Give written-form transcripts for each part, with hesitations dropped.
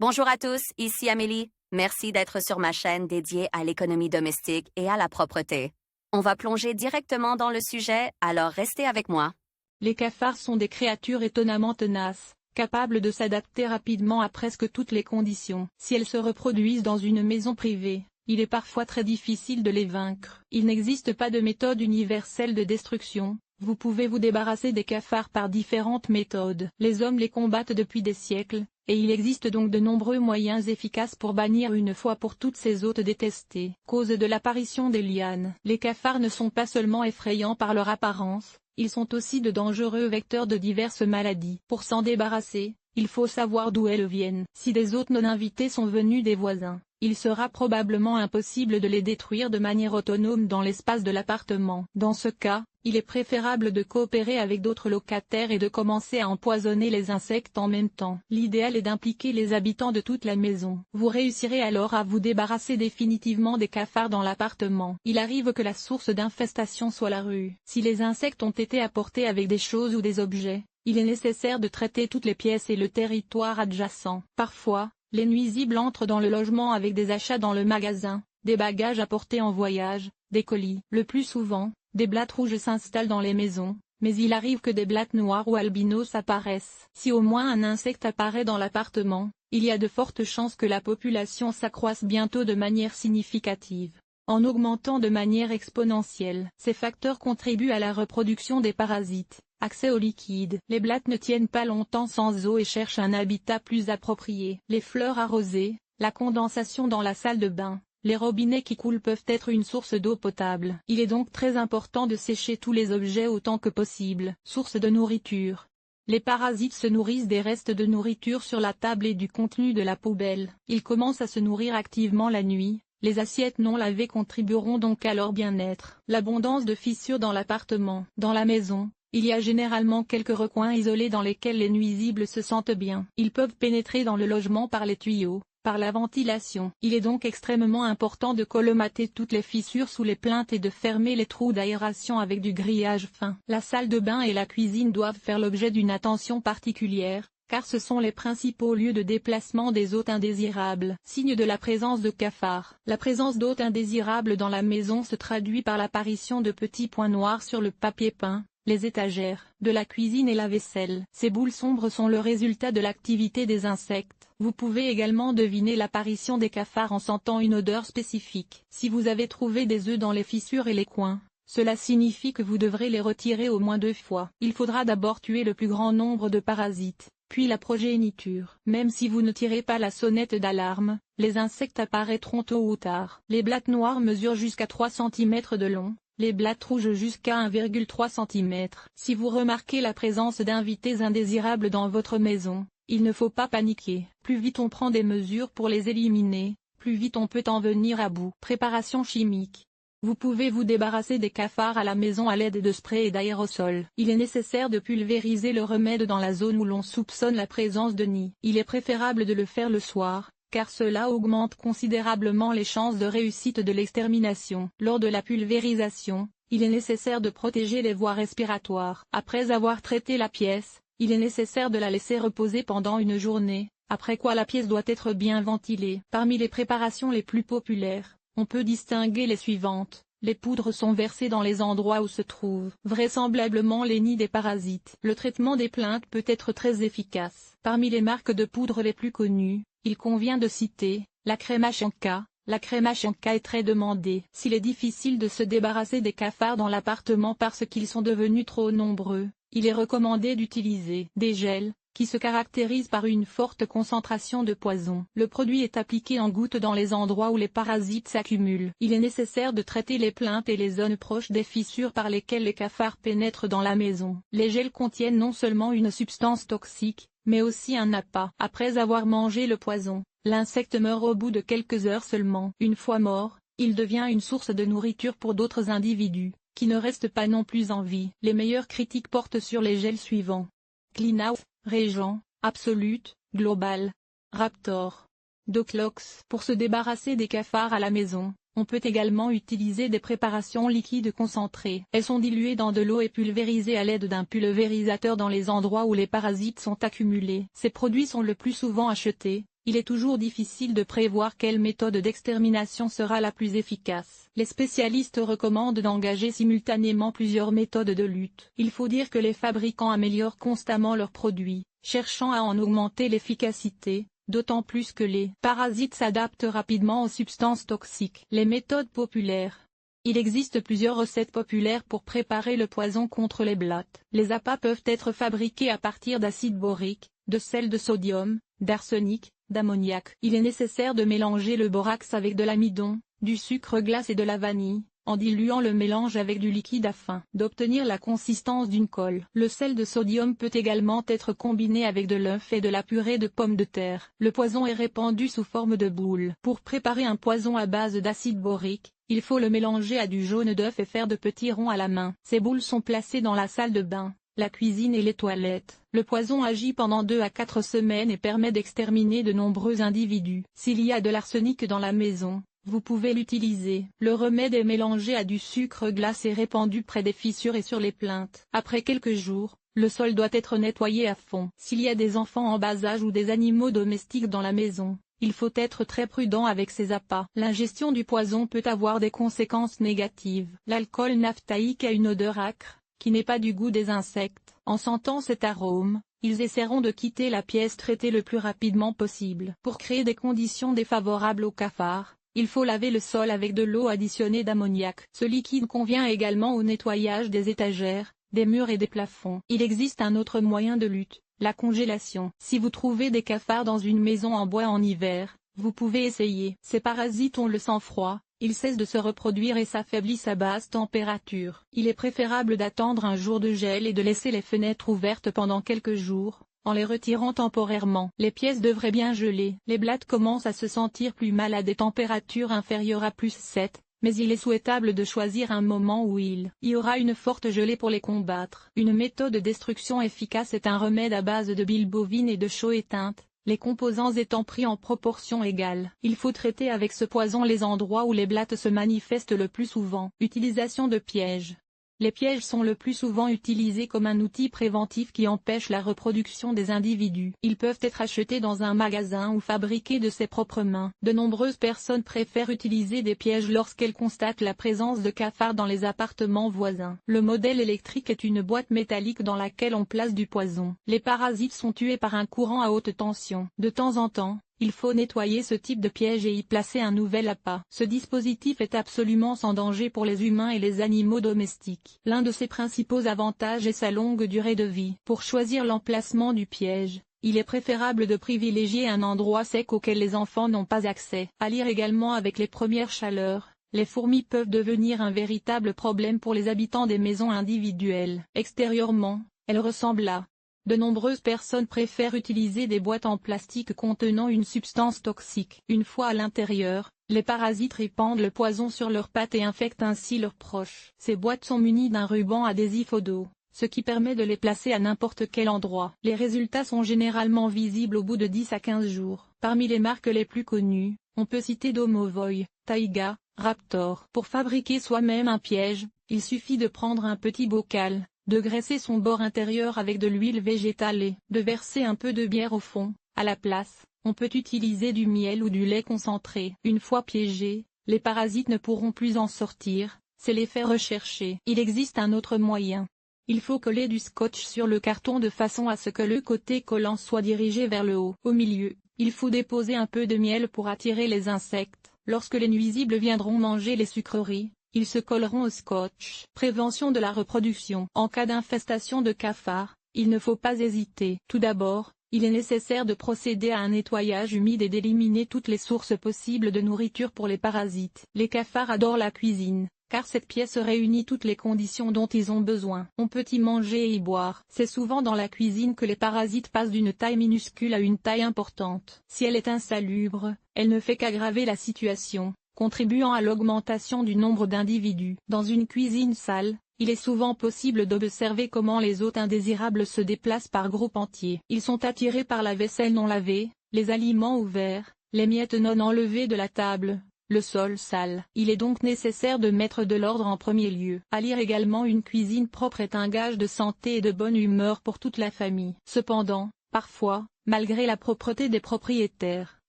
Bonjour à tous, ici Amélie. Merci d'être sur ma chaîne dédiée à l'économie domestique et à la propreté. On va plonger directement dans le sujet, alors restez avec moi. Les cafards sont des créatures étonnamment tenaces, capables de s'adapter rapidement à presque toutes les conditions. Si elles se reproduisent dans une maison privée, il est parfois très difficile de les vaincre. Il n'existe pas de méthode universelle de destruction. Vous pouvez vous débarrasser des cafards par différentes méthodes. Les hommes les combattent depuis des siècles, et il existe donc de nombreux moyens efficaces pour bannir une fois pour toutes ces hôtes détestés. Cause de l'apparition des lianes. Les cafards ne sont pas seulement effrayants par leur apparence, ils sont aussi de dangereux vecteurs de diverses maladies. Pour s'en débarrasser, il faut savoir d'où elles viennent. Si des hôtes non invités sont venus des voisins, il sera probablement impossible de les détruire de manière autonome dans l'espace de l'appartement. Dans ce cas, il est préférable de coopérer avec d'autres locataires et de commencer à empoisonner les insectes en même temps. L'idéal est d'impliquer les habitants de toute la maison. Vous réussirez alors à vous débarrasser définitivement des cafards dans l'appartement. Il arrive que la source d'infestation soit la rue. Si les insectes ont été apportés avec des choses ou des objets, il est nécessaire de traiter toutes les pièces et le territoire adjacent. Parfois, les nuisibles entrent dans le logement avec des achats dans le magasin, des bagages apportés en voyage, des colis. Le plus souvent, des blattes rouges s'installent dans les maisons, mais il arrive que des blattes noires ou albinos apparaissent. Si au moins un insecte apparaît dans l'appartement, il y a de fortes chances que la population s'accroisse bientôt de manière significative, en augmentant de manière exponentielle. Ces facteurs contribuent à la reproduction des parasites. Accès au liquide. Les blattes ne tiennent pas longtemps sans eau et cherchent un habitat plus approprié. Les fleurs arrosées, la condensation dans la salle de bain, les robinets qui coulent peuvent être une source d'eau potable. Il est donc très important de sécher tous les objets autant que possible. Source de nourriture. Les parasites se nourrissent des restes de nourriture sur la table et du contenu de la poubelle. Ils commencent à se nourrir activement la nuit. Les assiettes non lavées contribueront donc à leur bien-être. L'abondance de fissures dans l'appartement. Dans la maison, il y a généralement quelques recoins isolés dans lesquels les nuisibles se sentent bien. Ils peuvent pénétrer dans le logement par les tuyaux, par la ventilation. Il est donc extrêmement important de colmater toutes les fissures sous les plinthes et de fermer les trous d'aération avec du grillage fin. La salle de bain et la cuisine doivent faire l'objet d'une attention particulière, car ce sont les principaux lieux de déplacement des hôtes indésirables. Signe de la présence de cafards. La présence d'hôtes indésirables dans la maison se traduit par l'apparition de petits points noirs sur le papier peint, les étagères, de la cuisine et la vaisselle. Ces boules sombres sont le résultat de l'activité des insectes. Vous pouvez également deviner l'apparition des cafards en sentant une odeur spécifique. Si vous avez trouvé des œufs dans les fissures et les coins, cela signifie que vous devrez les retirer au moins 2 fois. Il faudra d'abord tuer le plus grand nombre de parasites, puis la progéniture. Même si vous ne tirez pas la sonnette d'alarme, les insectes apparaîtront tôt ou tard. Les blattes noires mesurent jusqu'à 3 cm de long. Les blattes rouges jusqu'à 1,3 cm. Si vous remarquez la présence d'invités indésirables dans votre maison, il ne faut pas paniquer. Plus vite on prend des mesures pour les éliminer, plus vite on peut en venir à bout. Préparation chimique. Vous pouvez vous débarrasser des cafards à la maison à l'aide de sprays et d'aérosols. Il est nécessaire de pulvériser le remède dans la zone où l'on soupçonne la présence de nids. Il est préférable de le faire le soir, car cela augmente considérablement les chances de réussite de l'extermination. Lors de la pulvérisation, il est nécessaire de protéger les voies respiratoires. Après avoir traité la pièce, il est nécessaire de la laisser reposer pendant une journée, après quoi la pièce doit être bien ventilée. Parmi les préparations les plus populaires, on peut distinguer les suivantes. Les poudres sont versées dans les endroits où se trouvent vraisemblablement les nids des parasites. Le traitement des plaintes peut être très efficace. Parmi les marques de poudre les plus connues, il convient de citer la crème Achanka. La crème Achanka est très demandée. S'il est difficile de se débarrasser des cafards dans l'appartement parce qu'ils sont devenus trop nombreux, il est recommandé d'utiliser des gels, qui se caractérisent par une forte concentration de poison. Le produit est appliqué en gouttes dans les endroits où les parasites s'accumulent. Il est nécessaire de traiter les plinthes et les zones proches des fissures par lesquelles les cafards pénètrent dans la maison. Les gels contiennent non seulement une substance toxique, mais aussi un appât. Après avoir mangé le poison, l'insecte meurt au bout de quelques heures seulement. Une fois mort, il devient une source de nourriture pour d'autres individus, qui ne restent pas non plus en vie. Les meilleures critiques portent sur les gels suivants. Cleanout, Régent, Absolute, Global, Raptor, Doclox. Pour se débarrasser des cafards à la maison, On peut également utiliser des préparations liquides concentrées. Elles sont diluées dans de l'eau et pulvérisées à l'aide d'un pulvérisateur dans les endroits où les parasites sont accumulés. Ces produits sont le plus souvent achetés, il est toujours difficile de prévoir quelle méthode d'extermination sera la plus efficace. Les spécialistes recommandent d'engager simultanément plusieurs méthodes de lutte. Il faut dire que les fabricants améliorent constamment leurs produits, cherchant à en augmenter l'efficacité, d'autant plus que les parasites s'adaptent rapidement aux substances toxiques. Les méthodes populaires. Il existe plusieurs recettes populaires pour préparer le poison contre les blattes. Les appâts peuvent être fabriqués à partir d'acide borique, de sel de sodium, d'arsenic, d'ammoniac. Il est nécessaire de mélanger le borax avec de l'amidon, du sucre glace et de la vanille, en diluant le mélange avec du liquide afin d'obtenir la consistance d'une colle. Le sel de sodium peut également être combiné avec de l'œuf et de la purée de pommes de terre. Le poison est répandu sous forme de boules. Pour préparer un poison à base d'acide borique, il faut le mélanger à du jaune d'œuf et faire de petits ronds à la main. Ces boules sont placées dans la salle de bain, la cuisine et les toilettes. Le poison agit pendant 2 à 4 semaines et permet d'exterminer de nombreux individus. S'il y a de l'arsenic dans la maison, vous pouvez l'utiliser. Le remède est mélangé à du sucre glace et répandu près des fissures et sur les plinthes. Après quelques jours, le sol doit être nettoyé à fond. S'il y a des enfants en bas âge ou des animaux domestiques dans la maison, il faut être très prudent avec ces appâts. L'ingestion du poison peut avoir des conséquences négatives. L'alcool naphthaïque a une odeur âcre, qui n'est pas du goût des insectes. En sentant cet arôme, ils essaieront de quitter la pièce traitée le plus rapidement possible. Pour créer des conditions défavorables aux cafards, il faut laver le sol avec de l'eau additionnée d'ammoniac. Ce liquide convient également au nettoyage des étagères, des murs et des plafonds. Il existe un autre moyen de lutte, la congélation. Si vous trouvez des cafards dans une maison en bois en hiver, vous pouvez essayer. Ces parasites ont le sang froid, ils cessent de se reproduire et s'affaiblissent à basse température. Il est préférable d'attendre un jour de gel et de laisser les fenêtres ouvertes pendant quelques jours, en les retirant temporairement. Les pièces devraient bien geler. Les blattes commencent à se sentir plus mal à des températures inférieures à +7. Mais il est souhaitable de choisir un moment où il y aura une forte gelée pour les combattre. Une méthode de destruction efficace est un remède à base de bile bovine et de chaux éteinte, les composants étant pris en proportion égale. Il faut traiter avec ce poison les endroits où les blattes se manifestent le plus souvent. Utilisation de pièges. Les pièges sont le plus souvent utilisés comme un outil préventif qui empêche la reproduction des individus. Ils peuvent être achetés dans un magasin ou fabriqués de ses propres mains. De nombreuses personnes préfèrent utiliser des pièges lorsqu'elles constatent la présence de cafards dans les appartements voisins. Le modèle électrique est une boîte métallique dans laquelle on place du poison. Les parasites sont tués par un courant à haute tension. De temps en temps, il faut nettoyer ce type de piège et y placer un nouvel appât. Ce dispositif est absolument sans danger pour les humains et les animaux domestiques. L'un de ses principaux avantages est sa longue durée de vie. Pour choisir l'emplacement du piège, il est préférable de privilégier un endroit sec auquel les enfants n'ont pas accès. À lire également avec les premières chaleurs, les fourmis peuvent devenir un véritable problème pour les habitants des maisons individuelles. Extérieurement, elles ressemblent à de nombreuses personnes préfèrent utiliser des boîtes en plastique contenant une substance toxique. Une fois à l'intérieur, les parasites répandent le poison sur leurs pattes et infectent ainsi leurs proches. Ces boîtes sont munies d'un ruban adhésif au dos, ce qui permet de les placer à n'importe quel endroit. Les résultats sont généralement visibles au bout de 10 à 15 jours. Parmi les marques les plus connues, on peut citer Domovoy, Taiga, Raptor. Pour fabriquer soi-même un piège, il suffit de prendre un petit bocal, de graisser son bord intérieur avec de l'huile végétale et de verser un peu de bière au fond. À la place, on peut utiliser du miel ou du lait concentré. Une fois piégés, les parasites ne pourront plus en sortir, c'est l'effet recherché. Il existe un autre moyen. Il faut coller du scotch sur le carton de façon à ce que le côté collant soit dirigé vers le haut. Au milieu, il faut déposer un peu de miel pour attirer les insectes. Lorsque les nuisibles viendront manger les sucreries, ils se colleront au scotch. Prévention de la reproduction. En cas d'infestation de cafards, il ne faut pas hésiter. Tout d'abord, il est nécessaire de procéder à un nettoyage humide et d'éliminer toutes les sources possibles de nourriture pour les parasites. Les cafards adorent la cuisine, car cette pièce réunit toutes les conditions dont ils ont besoin. On peut y manger et y boire. C'est souvent dans la cuisine que les parasites passent d'une taille minuscule à une taille importante. Si elle est insalubre, elle ne fait qu'aggraver la situation, contribuant à l'augmentation du nombre d'individus. Dans une cuisine sale, il est souvent possible d'observer comment les hôtes indésirables se déplacent par groupes entiers. Ils sont attirés par la vaisselle non lavée, les aliments ouverts, les miettes non enlevées de la table, le sol sale. Il est donc nécessaire de mettre de l'ordre en premier lieu. À lire également, une cuisine propre est un gage de santé et de bonne humeur pour toute la famille. Cependant, parfois, malgré la propreté des propriétaires.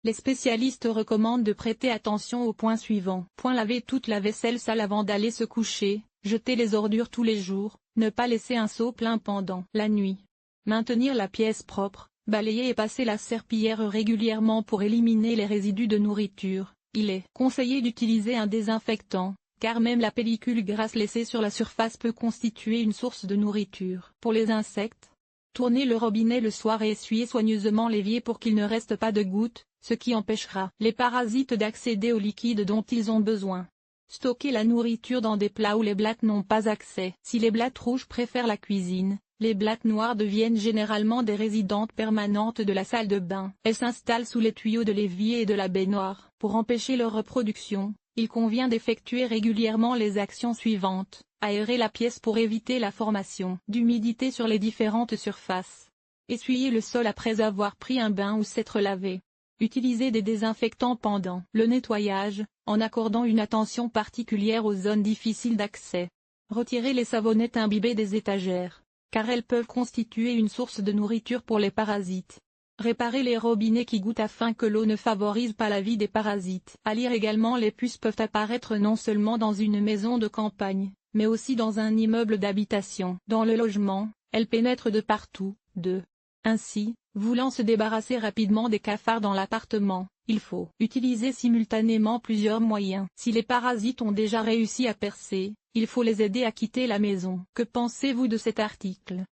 Les spécialistes recommandent de prêter attention aux points suivants. Laver toute la vaisselle sale avant d'aller se coucher, jeter les ordures tous les jours, ne pas laisser un seau plein pendant la nuit. Maintenir la pièce propre, balayer et passer la serpillière régulièrement pour éliminer les résidus de nourriture. Il est conseillé d'utiliser un désinfectant, car même la pellicule grasse laissée sur la surface peut constituer une source de nourriture. Pour les insectes, tournez le robinet le soir et essuyez soigneusement l'évier pour qu'il ne reste pas de gouttes, ce qui empêchera les parasites d'accéder au liquide dont ils ont besoin. Stockez la nourriture dans des plats où les blattes n'ont pas accès. Si les blattes rouges préfèrent la cuisine, les blattes noires deviennent généralement des résidentes permanentes de la salle de bain. Elles s'installent sous les tuyaux de l'évier et de la baignoire. Pour empêcher leur reproduction, il convient d'effectuer régulièrement les actions suivantes. Aérer la pièce pour éviter la formation d'humidité sur les différentes surfaces. Essuyer le sol après avoir pris un bain ou s'être lavé. Utiliser des désinfectants pendant le nettoyage, en accordant une attention particulière aux zones difficiles d'accès. Retirer les savonnettes imbibées des étagères, car elles peuvent constituer une source de nourriture pour les parasites. Réparer les robinets qui goûtent afin que l'eau ne favorise pas la vie des parasites. À lire également, les puces peuvent apparaître non seulement dans une maison de campagne, mais aussi dans un immeuble d'habitation. Dans le logement, elles pénètrent de partout. Ainsi, voulant se débarrasser rapidement des cafards dans l'appartement, il faut utiliser simultanément plusieurs moyens. Si les parasites ont déjà réussi à percer, il faut les aider à quitter la maison. Que pensez-vous de cet article?